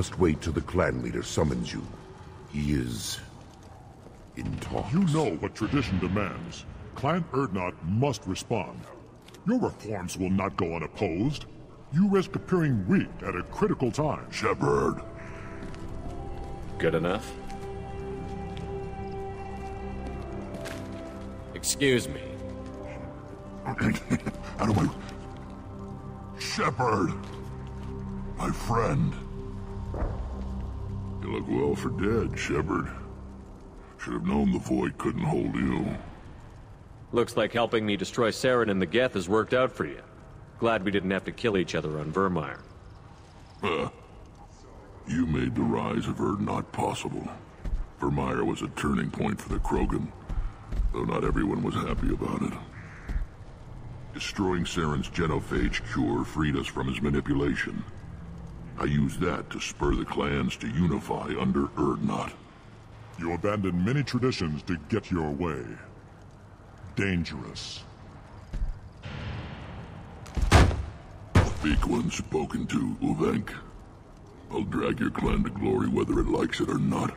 must wait till the clan leader summons you. He is in talks. You know what tradition demands. Clan Erdnot must respond. Your reforms will not go unopposed. You risk appearing weak at a critical time. Shepard. Good enough? Excuse me. How do I... Shepard! My friend. You look well for dead, Shepard. Should have known the Void couldn't hold you. Looks like helping me destroy Saren and the Geth has worked out for you. Glad we didn't have to kill each other on Vermeer. You made the rise of Erdnot possible. Vermeer was a turning point for the Krogan, though not everyone was happy about it. Destroying Saren's genophage cure freed us from his manipulation. I used that to spur the clans to unify under Erdnot. You abandoned many traditions to get your way. Dangerous. Weak one spoken to, Uvenk. I'll drag your clan to glory whether it likes it or not.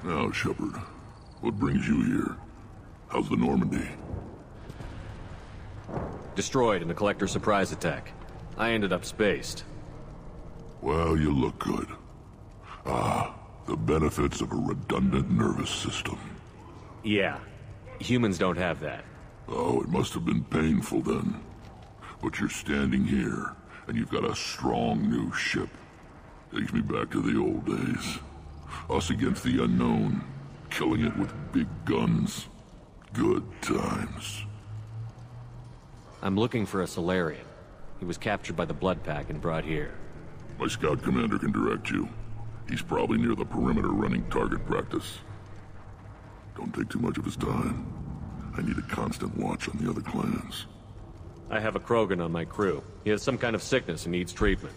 Now, Shepard, what brings you here? How's the Normandy? Destroyed in a collector surprise attack. I ended up spaced. Well, you look good. Ah, the benefits of a redundant nervous system. Yeah. Humans don't have that. Oh, it must have been painful then. But you're standing here, and you've got a strong new ship. Takes me back to the old days. Us against the unknown, killing it with big guns. Good times. I'm looking for a Solarian. He was captured by the Blood Pack and brought here. My scout commander can direct you. He's probably near the perimeter running target practice. Don't take too much of his time. I need a constant watch on the other clans. I have a Krogan on my crew. He has some kind of sickness and needs treatment.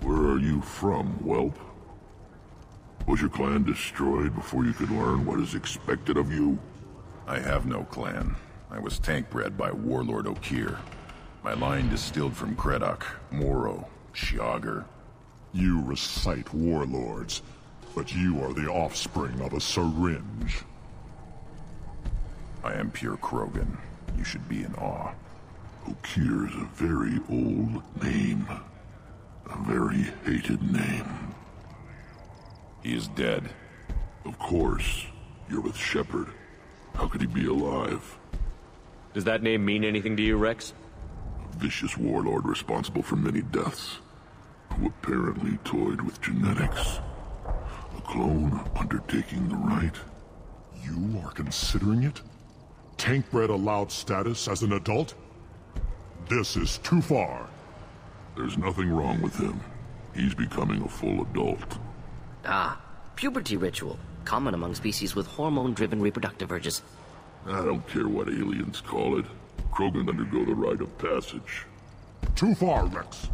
Where are you from, whelp? Was your clan destroyed before you could learn what is expected of you? I have no clan. I was tank bred by Warlord Okir. My line distilled from Kredok, Moro, Shiagar. You recite warlords, but you are the offspring of a syringe. I am pure Krogan. You should be in awe. Okir is a very old name. A very hated name. He is dead. Of course. You're with Shepard. How could he be alive? Does that name mean anything to you, Wrex? A vicious warlord responsible for many deaths, who apparently toyed with genetics. A clone undertaking the right. You are considering it? Tank-bred allowed status as an adult? This is too far. There's nothing wrong with him. He's becoming a full adult. Ah, puberty ritual. Common among species with hormone-driven reproductive urges. I don't care what aliens call it. Krogan undergo the rite of passage. Too far, Wrex.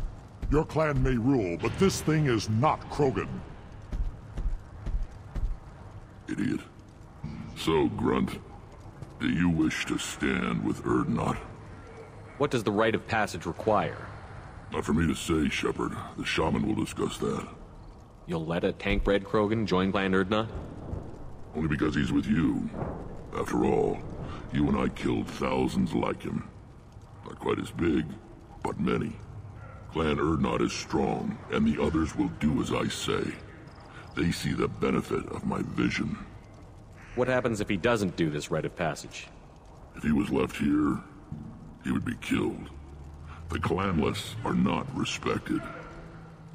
Your clan may rule, but this thing is not Krogan. Idiot. So, Grunt, do you wish to stand with Erdnot? What does the rite of passage require? Not for me to say, Shepard. The shaman will discuss that. You'll let a tank-bred Krogan join Clan Erdnot? Only because he's with you. After all, you and I killed thousands like him. Not quite as big, but many. Clan Erdnot is strong, and the others will do as I say. They see the benefit of my vision. What happens if he doesn't do this rite of passage? If he was left here, he would be killed. The clanless are not respected.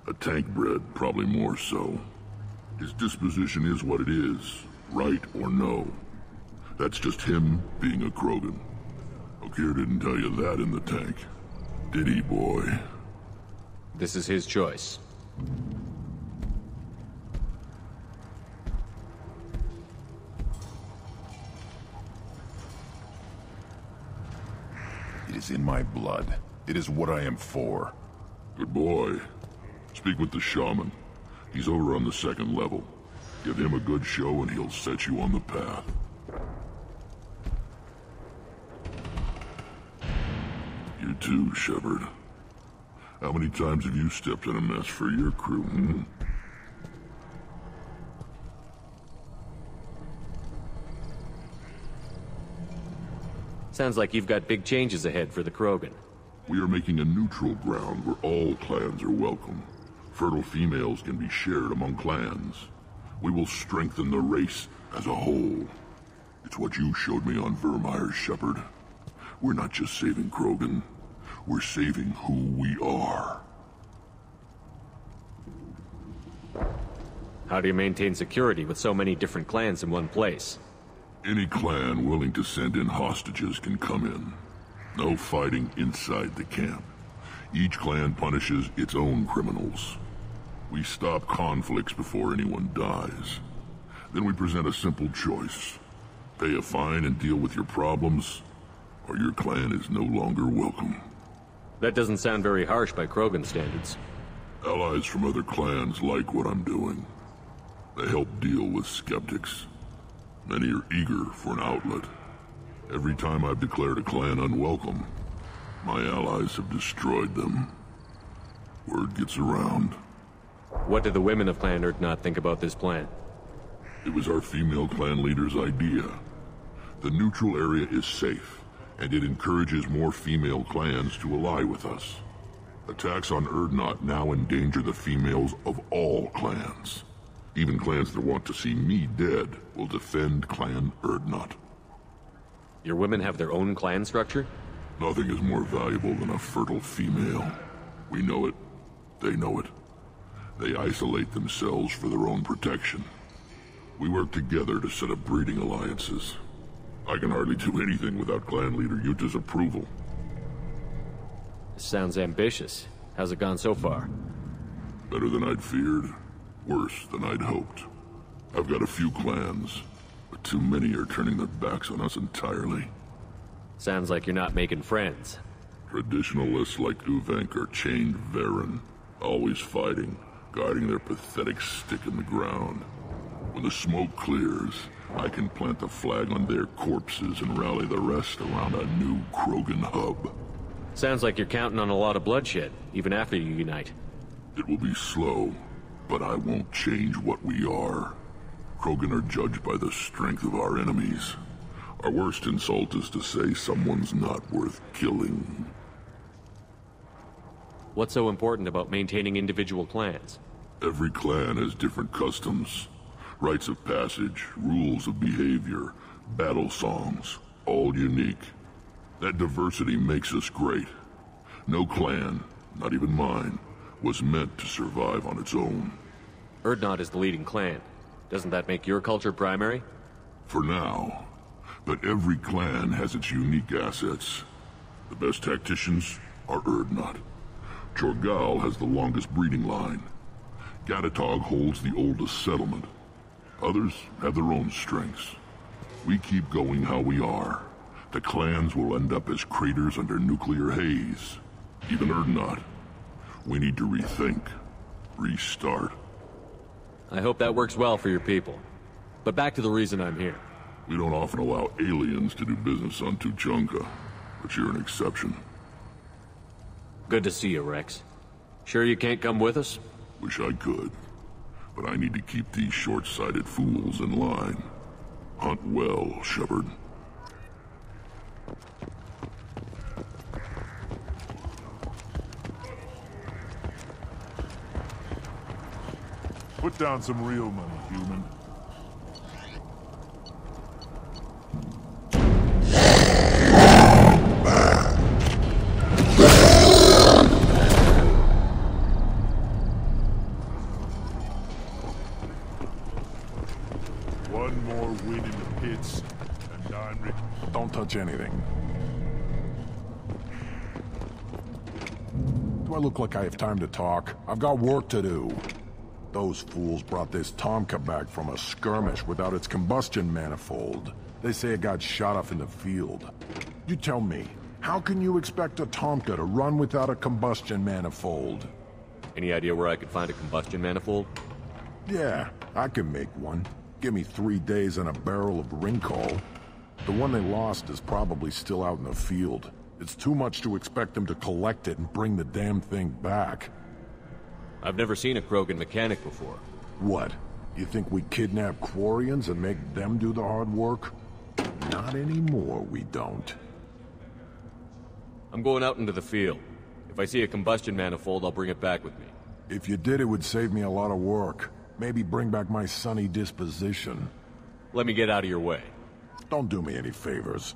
A tank-bred, probably more so. His disposition is what it is, right or no. That's just him being a Krogan. Okir didn't tell you that in the tank. Did he, boy? This is his choice. It is in my blood. It is what I am for. Good boy. Speak with the shaman. He's over on the second level. Give him a good show and he'll set you on the path. You too, Shepard. How many times have you stepped in a mess for your crew, hmm? Sounds like you've got big changes ahead for the Krogan. We are making a neutral ground where all clans are welcome. Fertile females can be shared among clans. We will strengthen the race as a whole. It's what you showed me on Vermeer's, Shepard. We're not just saving Krogan. We're saving who we are. How do you maintain security with so many different clans in one place? Any clan willing to send in hostages can come in. No fighting inside the camp. Each clan punishes its own criminals. We stop conflicts before anyone dies. Then we present a simple choice. Pay a fine and deal with your problems, or your clan is no longer welcome. That doesn't sound very harsh by Krogan standards. Allies from other clans like what I'm doing. They help deal with skeptics. Many are eager for an outlet. Every time I've declared a clan unwelcome, my allies have destroyed them. Word gets around. What did the women of Clan Urdnot think about this plan? It was our female clan leader's idea. The neutral area is safe, and it encourages more female clans to ally with us. Attacks on Urdnot now endanger the females of all clans. Even clans that want to see me dead will defend Clan Urdnot. Your women have their own clan structure? Nothing is more valuable than a fertile female. We know it. They know it. They isolate themselves for their own protection. We work together to set up breeding alliances. I can hardly do anything without clan leader Yuta's approval. Sounds ambitious. How's it gone so far? Better than I'd feared. Worse than I'd hoped. I've got a few clans, but too many are turning their backs on us entirely. Sounds like you're not making friends. Traditionalists like Uvenk are chained Varen, always fighting, guarding their pathetic stick in the ground. When the smoke clears, I can plant the flag on their corpses and rally the rest around a new Krogan hub. Sounds like you're counting on a lot of bloodshed, even after you unite. It will be slow, but I won't change what we are. Krogan are judged by the strength of our enemies. Our worst insult is to say someone's not worth killing. What's so important about maintaining individual clans? Every clan has different customs, rites of passage, rules of behavior, battle songs, all unique. That diversity makes us great. No clan, not even mine, was meant to survive on its own. Urdnot is the leading clan. Doesn't that make your culture primary? For now. But every clan has its unique assets. The best tacticians are Urdnot. Jorgal has the longest breeding line. Gatatog holds the oldest settlement. Others have their own strengths. We keep going how we are. The clans will end up as craters under nuclear haze. Even Urdnot. We need to rethink. Restart. I hope that works well for your people. But back to the reason I'm here. We don't often allow aliens to do business on Tuchanka, but you're an exception. Good to see you, Wrex. Sure you can't come with us? Wish I could, but I need to keep these short-sighted fools in line. Hunt well, Shepard. Put down some real money, human. One more win in the pits, and I'm rich. Don't touch anything. Do I look like I have time to talk? I've got work to do. Those fools brought this Tomka back from a skirmish without its combustion manifold. They say it got shot off in the field. You tell me, how can you expect a Tomka to run without a combustion manifold? Any idea where I could find a combustion manifold? Yeah, I can make one. Give me 3 days and a barrel of Rincol. The one they lost is probably still out in the field. It's too much to expect them to collect it and bring the damn thing back. I've never seen a Krogan mechanic before. What? You think we kidnap Quarians and make them do the hard work? Not anymore, we don't. I'm going out into the field. If I see a combustion manifold, I'll bring it back with me. If you did, it would save me a lot of work. Maybe bring back my sunny disposition. Let me get out of your way. Don't do me any favors.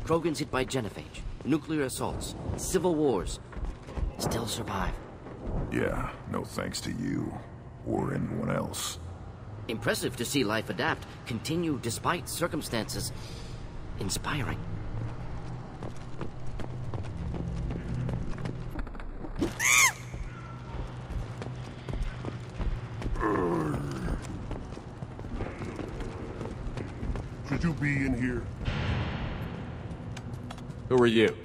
Krogans hit by genophage, nuclear assaults, civil wars. Still survive. Yeah, no thanks to you. Or anyone else. Impressive to see life adapt, continue despite circumstances. Inspiring. Should you be in here? Who are you?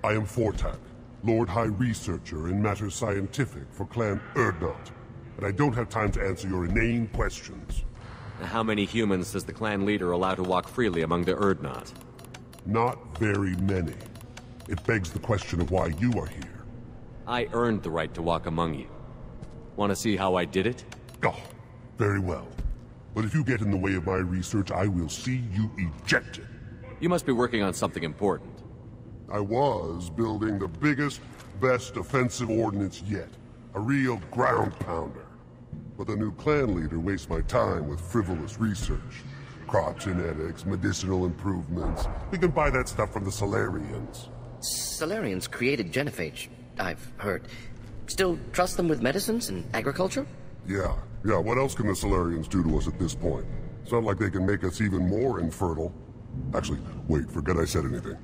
I am Fortak, Lord High Researcher in matters scientific for Clan Urdnot, and I don't have time to answer your inane questions. How many humans does the clan leader allow to walk freely among the Urdnot? Not very many. It begs the question of why you are here. I earned the right to walk among you. Want to see how I did it? Oh, very well. But if you get in the way of my research, I will see you ejected. You must be working on something important. I was building the biggest, best offensive ordnance yet. A real ground pounder. But the new clan leader wastes my time with frivolous research. Crop genetics, medicinal improvements. We can buy that stuff from the Solarians. Solarians created genophage, I've heard. Still trust them with medicines and agriculture? Yeah. What else can the Solarians do to us at this point? It's not like they can make us even more infertile. Actually, wait, forget I said anything.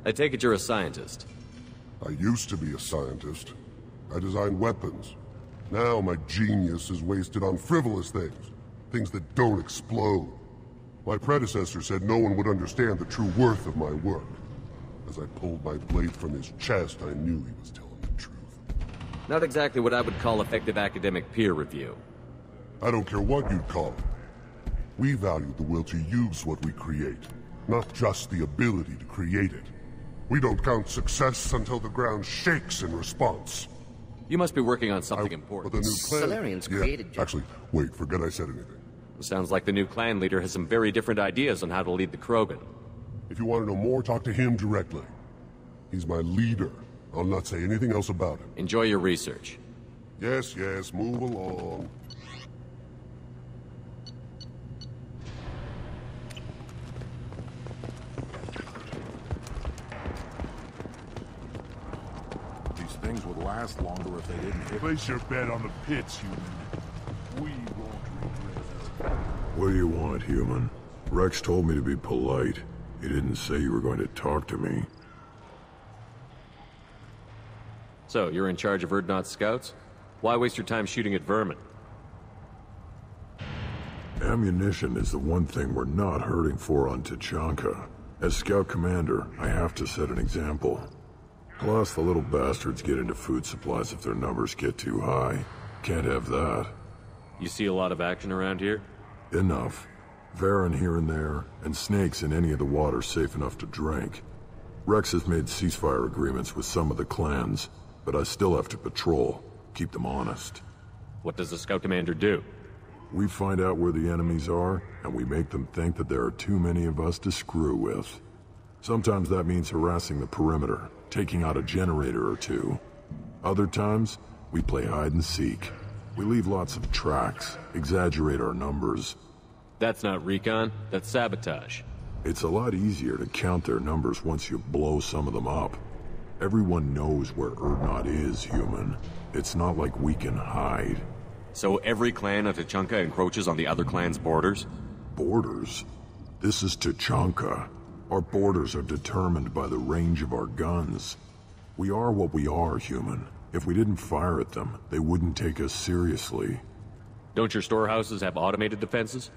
I take it you're a scientist. I used to be a scientist. I designed weapons. Now my genius is wasted on frivolous things. Things that don't explode. My predecessor said no one would understand the true worth of my work. As I pulled my blade from his chest, I knew he was telling the truth. Not exactly what I would call effective academic peer review. I don't care what you'd call it. We value the will to use what we create, not just the ability to create it. We don't count success until the ground shakes in response. You must be working on something important. But the new clan... Solarians created... Actually, wait, forget I said anything. Sounds like the new clan leader has some very different ideas on how to lead the Krogan. If you want to know more, talk to him directly. He's my leader. I'll not say anything else about him. Enjoy your research. Yes, move along. These things would last longer if they didn't hit. Place your bet on the pits, human. We won't regret it. What do you want, human? Wrex told me to be polite. He didn't say you were going to talk to me. So, you're in charge of Urdnot scouts? Why waste your time shooting at vermin? Ammunition is the one thing we're not hurting for on Tachanka. As scout commander, I have to set an example. Plus, the little bastards get into food supplies if their numbers get too high. Can't have that. You see a lot of action around here? Enough. Varen here and there, and snakes in any of the water safe enough to drink. Wrex has made ceasefire agreements with some of the clans, but I still have to patrol, keep them honest. What does the scout commander do? We find out where the enemies are, and we make them think that there are too many of us to screw with. Sometimes that means harassing the perimeter, taking out a generator or two. Other times, we play hide and seek. We leave lots of tracks, exaggerate our numbers. That's not recon, that's sabotage. It's a lot easier to count their numbers once you blow some of them up. Everyone knows where Urdnot is, human. It's not like we can hide. So every clan of Tachanka encroaches on the other clan's borders? Borders? This is Tachanka. Our borders are determined by the range of our guns. We are what we are, human. If we didn't fire at them, they wouldn't take us seriously. Don't your storehouses have automated defenses?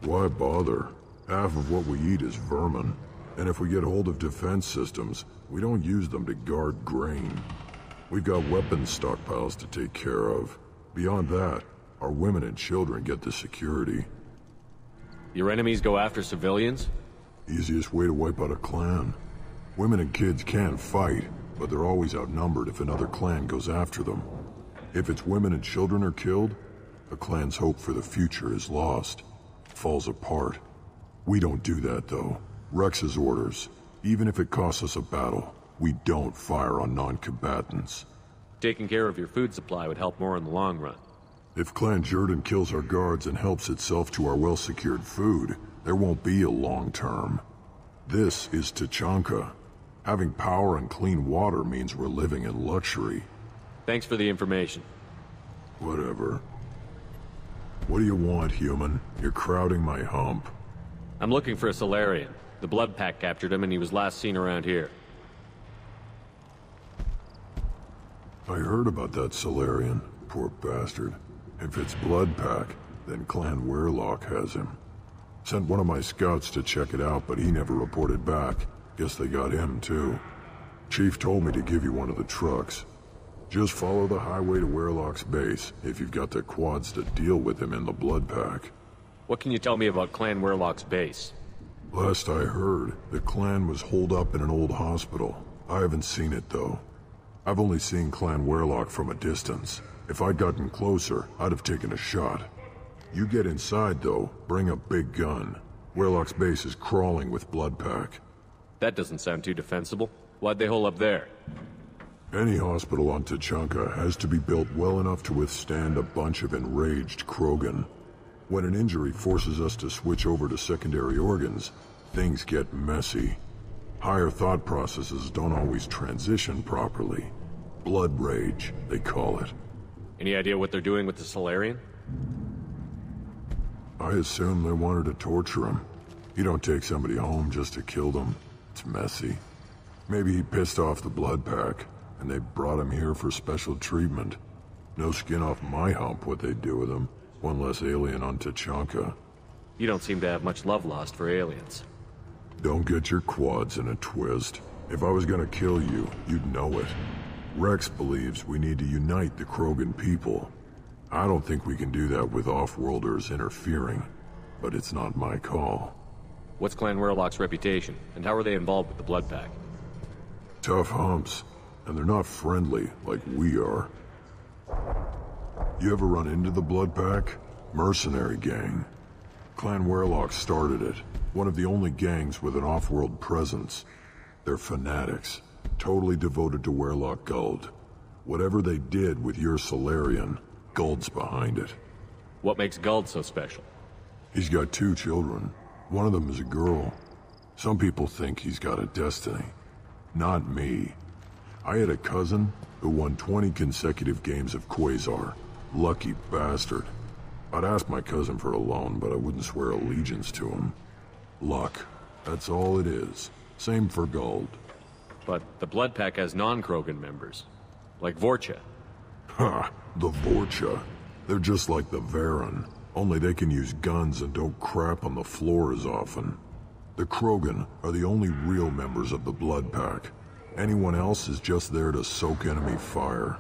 Why bother? Half of what we eat is vermin. And if we get hold of defense systems, we don't use them to guard grain. We've got weapons stockpiles to take care of. Beyond that, Our women and children get the security. Your enemies go after civilians? Easiest way to wipe out a clan. Women and kids can fight, but they're always outnumbered if another clan goes after them. If its women and children are killed, a clan's hope for the future is lost. Falls apart. We don't do that, though. Wrex's orders. Even if it costs us a battle, we don't fire on non-combatants. Taking care of your food supply would help more in the long run. If Clan Jordan kills our guards and helps itself to our well-secured food, there won't be a long term. This is Tachanka. Having power and clean water means we're living in luxury. Thanks for the information. Whatever. What do you want, human? You're crowding my hump. I'm looking for a Solarian. The Blood Pack captured him and he was last seen around here. I heard about that Solarian. Poor bastard. If it's Blood Pack, then Clan Werlock has him. Sent one of my scouts to check it out, but he never reported back. Guess they got him, too. Chief told me to give you one of the trucks. Just follow the highway to Werlock's base, if you've got the quads to deal with him in the Blood Pack. What can you tell me about Clan Werlock's base? Last I heard, the clan was holed up in an old hospital. I haven't seen it, though. I've only seen Clan Werlock from a distance. If I'd gotten closer, I'd have taken a shot. You get inside, though, bring a big gun. Werlock's base is crawling with Blood Pack. That doesn't sound too defensible. Why'd they hole up there? Any hospital on Tachanka has to be built well enough to withstand a bunch of enraged Krogan. When an injury forces us to switch over to secondary organs, things get messy. Higher thought processes don't always transition properly. Blood rage, they call it. Any idea what they're doing with the Solarian? I assume they wanted to torture him. You don't take somebody home just to kill them. It's messy. Maybe he pissed off the Blood Pack, and they brought him here for special treatment. No skin off my hump what they'd do with him. One less alien on Tachanka. You don't seem to have much love lost for aliens. Don't get your quads in a twist. If I was gonna kill you, you'd know it. Wrex believes we need to unite the Krogan people. I don't think we can do that with off-worlders interfering, but it's not my call. What's Clan Werlock's reputation, and how are they involved with the Blood Pack? Tough humps, and they're not friendly like we are. You ever run into the Blood Pack? Mercenary gang. Clan Werlock started it, one of the only gangs with an off-world presence. They're fanatics, totally devoted to Werlock Guld. Whatever they did with your Solarian, Guld's behind it. What makes Guld so special? He's got 2 children. One of them is a girl. Some people think he's got a destiny. Not me. I had a cousin who won 20 consecutive games of Quasar. Lucky bastard. I'd ask my cousin for a loan, but I wouldn't swear allegiance to him. Luck. That's all it is. Same for Guld. But the Blood Pack has non-Krogan members, like Vorcha. Ha! The Vorcha. They're just like the Varen, only they can use guns and don't crap on the floor as often. The Krogan are the only real members of the Blood Pack. Anyone else is just there to soak enemy fire.